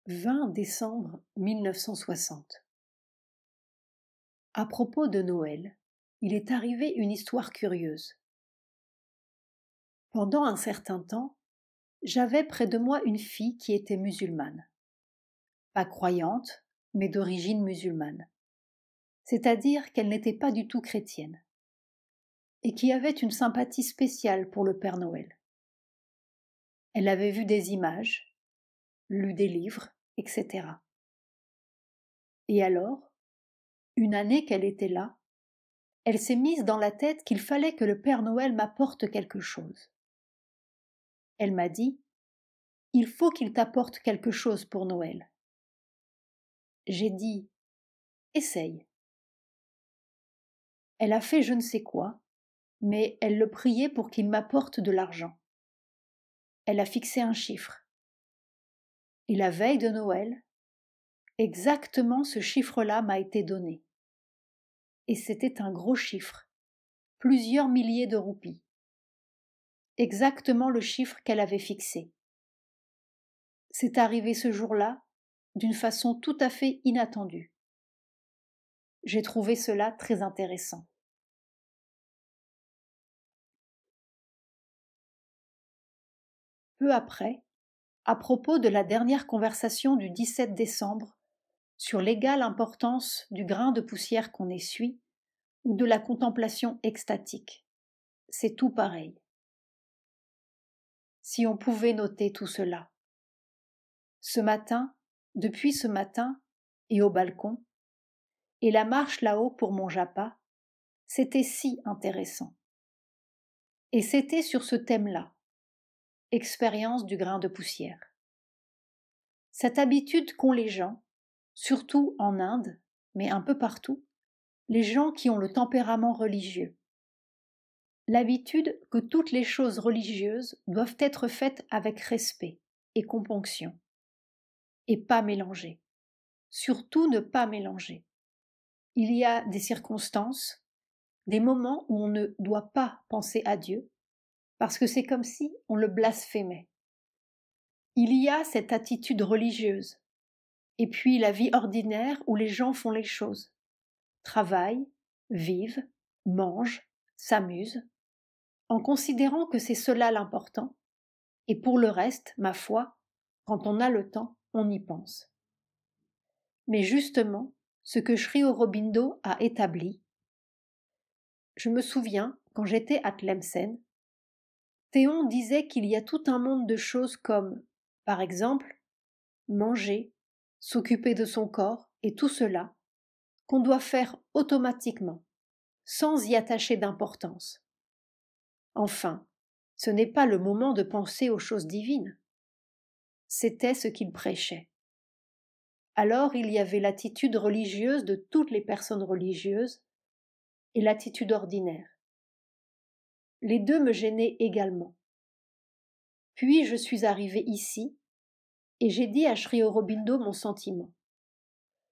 20 décembre 1960. À propos de Noël, il est arrivé une histoire curieuse. Pendant un certain temps, j'avais près de moi une fille qui était musulmane. Pas croyante, mais d'origine musulmane. C'est-à-dire qu'elle n'était pas du tout chrétienne. Et qui avait une sympathie spéciale pour le Père Noël. Elle avait vu des images, lu des livres, etc. Et alors, une année qu'elle était là, elle s'est mise dans la tête qu'il fallait que le Père Noël m'apporte quelque chose. Elle m'a dit « Il faut qu'il t'apporte quelque chose pour Noël ». J'ai dit « Essaye ». Elle a fait je ne sais quoi, mais elle le priait pour qu'il m'apporte de l'argent. Elle a fixé un chiffre. Et la veille de Noël, exactement ce chiffre-là m'a été donné. Et c'était un gros chiffre, plusieurs milliers de roupies. Exactement le chiffre qu'elle avait fixé. C'est arrivé ce jour-là d'une façon tout à fait inattendue. J'ai trouvé cela très intéressant. Peu après, à propos de la dernière conversation du 17 décembre sur l'égale importance du grain de poussière qu'on essuie ou de la contemplation extatique, c'est tout pareil. Si on pouvait noter tout cela. Ce matin, depuis ce matin, et au balcon, et la marche là-haut pour mon Japa, c'était si intéressant. Et c'était sur ce thème-là, expérience du grain de poussière. Cette habitude qu'ont les gens, surtout en Inde, mais un peu partout, les gens qui ont le tempérament religieux. L'habitude que toutes les choses religieuses doivent être faites avec respect et componction, et pas mélangées. Surtout ne pas mélanger. Il y a des circonstances, des moments où on ne doit pas penser à Dieu, parce que c'est comme si on le blasphémait. Il y a cette attitude religieuse, et puis la vie ordinaire où les gens font les choses, travaillent, vivent, mangent, s'amusent, en considérant que c'est cela l'important, et pour le reste, ma foi, quand on a le temps, on y pense. Mais justement, ce que Sri Aurobindo a établi, je me souviens, quand j'étais à Tlemcen, Théon disait qu'il y a tout un monde de choses comme, par exemple, manger, s'occuper de son corps et tout cela, qu'on doit faire automatiquement, sans y attacher d'importance. Enfin, ce n'est pas le moment de penser aux choses divines. C'était ce qu'il prêchait. Alors il y avait l'attitude religieuse de toutes les personnes religieuses et l'attitude ordinaire. Les deux me gênaient également. Puis je suis arrivée ici et j'ai dit à Sri Aurobindo mon sentiment.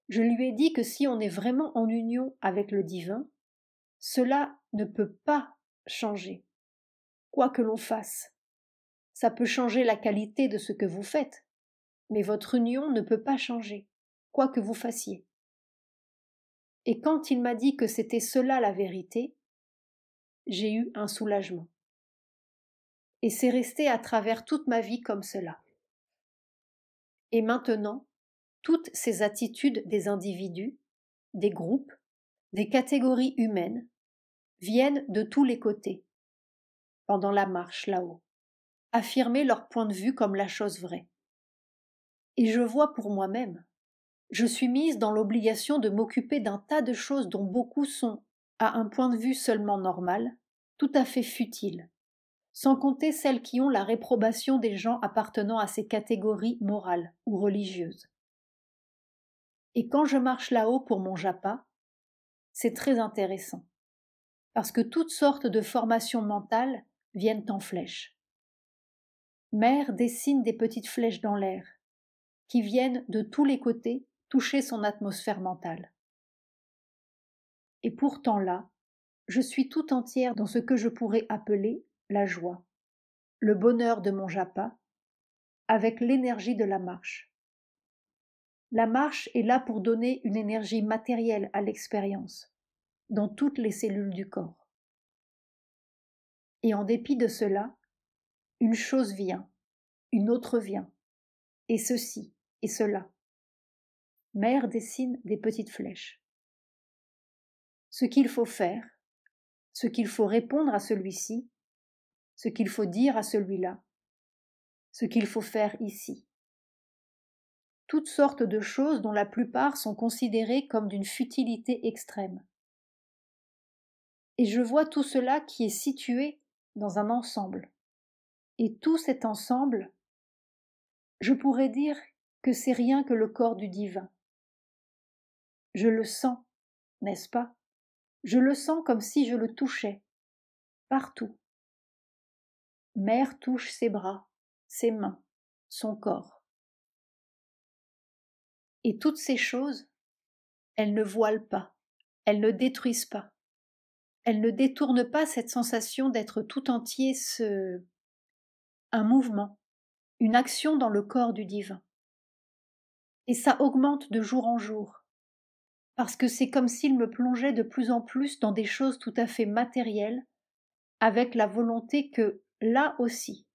Je lui ai dit que si on est vraiment en union avec le divin, cela ne peut pas changer, quoi que l'on fasse. Ça peut changer la qualité de ce que vous faites, mais votre union ne peut pas changer, quoi que vous fassiez. Et quand il m'a dit que c'était cela la vérité, j'ai eu un soulagement. Et c'est resté à travers toute ma vie comme cela. Et maintenant, toutes ces attitudes des individus, des groupes, des catégories humaines, viennent de tous les côtés, pendant la marche là-haut, affirmer leur point de vue comme la chose vraie. Et je vois pour moi-même, je suis mise dans l'obligation de m'occuper d'un tas de choses dont beaucoup sont, à un point de vue seulement normal, tout à fait futiles, sans compter celles qui ont la réprobation des gens appartenant à ces catégories morales ou religieuses. Et quand je marche là-haut pour mon Japa, c'est très intéressant, parce que toutes sortes de formations mentales viennent en flèche. Mère dessine des petites flèches dans l'air, qui viennent de tous les côtés toucher son atmosphère mentale. Et pourtant là, je suis tout entière dans ce que je pourrais appeler la joie, le bonheur de mon Japa, avec l'énergie de la marche. La marche est là pour donner une énergie matérielle à l'expérience, dans toutes les cellules du corps. Et en dépit de cela, une chose vient, une autre vient, et ceci, et cela. Mère dessine des petites flèches. Ce qu'il faut faire, ce qu'il faut répondre à celui-ci, ce qu'il faut dire à celui-là, ce qu'il faut faire ici. Toutes sortes de choses dont la plupart sont considérées comme d'une futilité extrême. Et je vois tout cela qui est situé dans un ensemble. Et tout cet ensemble, je pourrais dire que c'est rien que le corps du divin. Je le sens, n'est-ce pas? Je le sens comme si je le touchais, partout. Mère touche ses bras, ses mains, son corps. Et toutes ces choses, elles ne voilent pas, elles ne détruisent pas, elles ne détournent pas cette sensation d'être tout entier un mouvement, une action dans le corps du divin. Et ça augmente de jour en jour, parce que c'est comme s'il me plongeait de plus en plus dans des choses tout à fait matérielles, avec la volonté que, là aussi,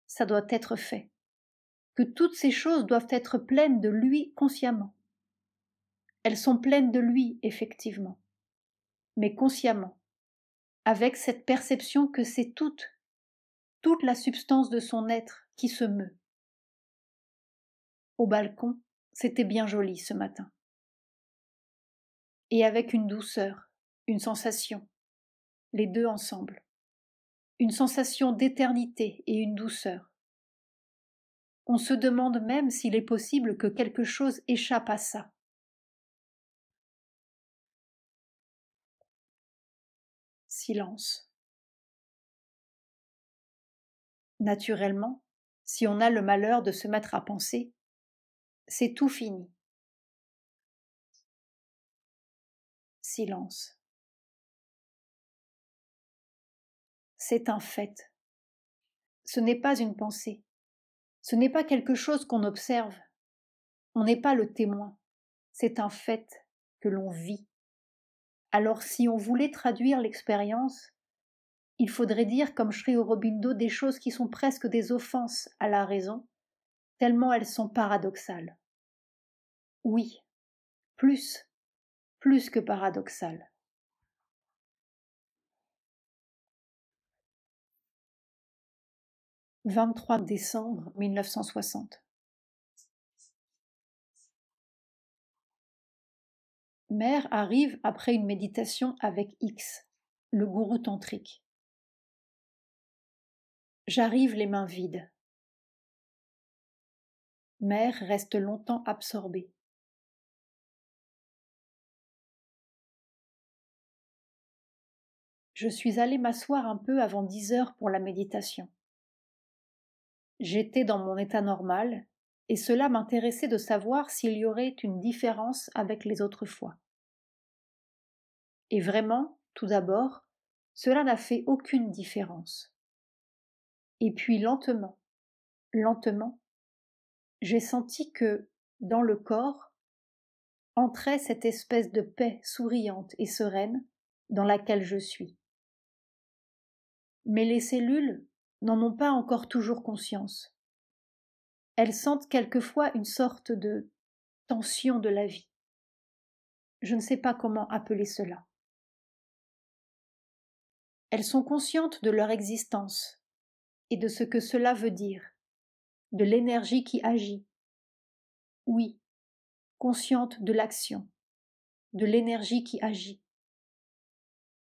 ça doit être fait, que toutes ces choses doivent être pleines de lui consciemment. Elles sont pleines de lui, effectivement, mais consciemment, avec cette perception que c'est toute la substance de son être qui se meut. Au balcon, c'était bien joli ce matin. Et avec une douceur, une sensation, les deux ensemble. Une sensation d'éternité et une douceur. On se demande même s'il est possible que quelque chose échappe à ça. Silence. Naturellement, si on a le malheur de se mettre à penser, c'est tout fini. Silence. C'est un fait. Ce n'est pas une pensée. Ce n'est pas quelque chose qu'on observe. On n'est pas le témoin. C'est un fait que l'on vit. Alors si on voulait traduire l'expérience, il faudrait dire comme Sri Aurobindo des choses qui sont presque des offenses à la raison, tellement elles sont paradoxales. Oui, plus que paradoxales. 23 décembre 1960. Mère arrive après une méditation avec X, le gourou tantrique. J'arrive les mains vides. Mère reste longtemps absorbée. Je suis allée m'asseoir un peu avant 10 heures pour la méditation. J'étais dans mon état normal, et cela m'intéressait de savoir s'il y aurait une différence avec les autres fois. Et vraiment, tout d'abord, cela n'a fait aucune différence. Et puis lentement, j'ai senti que, dans le corps, entrait cette espèce de paix souriante et sereine dans laquelle je suis. Mais les cellules n'en ont pas encore toujours conscience. Elles sentent quelquefois une sorte de tension de la vie. Je ne sais pas comment appeler cela. Elles sont conscientes de leur existence et de ce que cela veut dire, de l'énergie qui agit. Oui, conscientes de l'action, de l'énergie qui agit.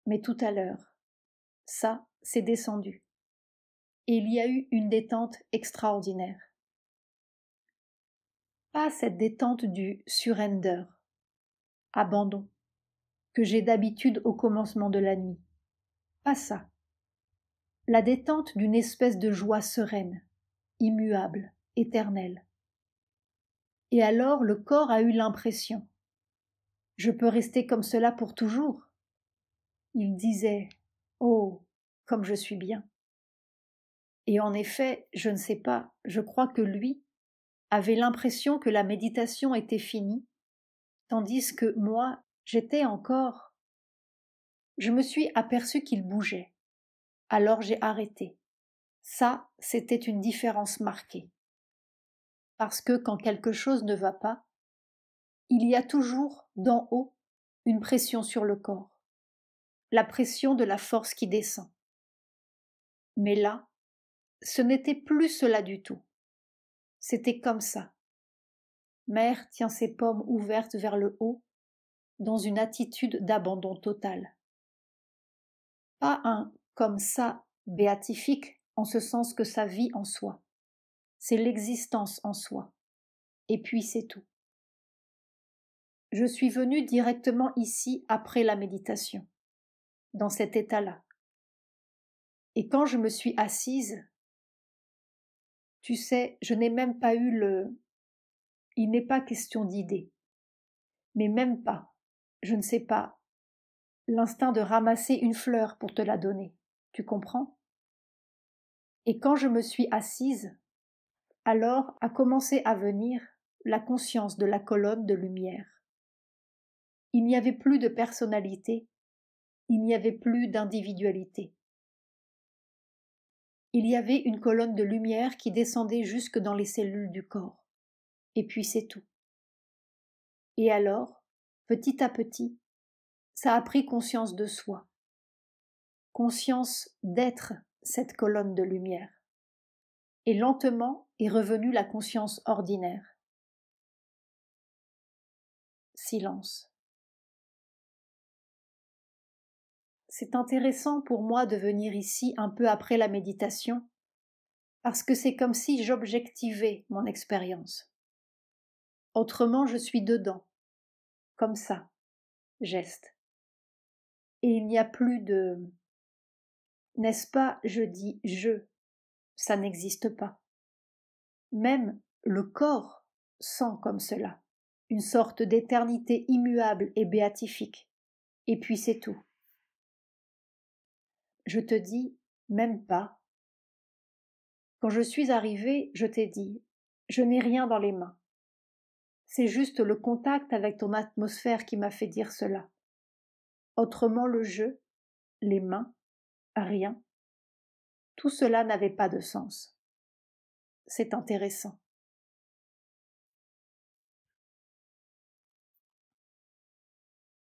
Mais tout à l'heure, ça, c'est descendu. Et il y a eu une détente extraordinaire. Pas cette détente du surrender, abandon, que j'ai d'habitude au commencement de la nuit. Pas ça. La détente d'une espèce de joie sereine, immuable, éternelle. Et alors le corps a eu l'impression. Je peux rester comme cela pour toujours. Il disait, oh, comme je suis bien. Et en effet, je ne sais pas, je crois que lui, avait l'impression que la méditation était finie, tandis que moi, j'étais encore. Je me suis aperçue qu'il bougeait. Alors j'ai arrêté. Ça, c'était une différence marquée. Parce que quand quelque chose ne va pas, il y a toujours, d'en haut, une pression sur le corps. La pression de la force qui descend. Mais là, ce n'était plus cela du tout. C'était comme ça. Mère tient ses pommes ouvertes vers le haut, dans une attitude d'abandon total. Pas un comme ça béatifique, en ce sens que ça vit en soi. C'est l'existence en soi. Et puis c'est tout. Je suis venue directement ici après la méditation, dans cet état-là. Et quand je me suis assise, tu sais, je n'ai même pas eu Il n'est pas question d'idée. Mais même pas, je ne sais pas, l'instinct de ramasser une fleur pour te la donner. Tu comprends? Et quand je me suis assise, alors a commencé à venir la conscience de la colonne de lumière. Il n'y avait plus de personnalité, il n'y avait plus d'individualité. Il y avait une colonne de lumière qui descendait jusque dans les cellules du corps. Et puis c'est tout. Et alors, petit à petit, ça a pris conscience de soi, conscience d'être cette colonne de lumière. Et lentement est revenue la conscience ordinaire. Silence. C'est intéressant pour moi de venir ici un peu après la méditation, parce que c'est comme si j'objectivais mon expérience. Autrement, je suis dedans, comme ça, geste. Et il n'y a plus de... N'est-ce pas, je dis je, ça n'existe pas. Même le corps sent comme cela, une sorte d'éternité immuable et béatifique. Et puis c'est tout. Je te dis, même pas. Quand je suis arrivée, je t'ai dit, je n'ai rien dans les mains. C'est juste le contact avec ton atmosphère qui m'a fait dire cela. Autrement le jeu, les mains, rien. Tout cela n'avait pas de sens. C'est intéressant.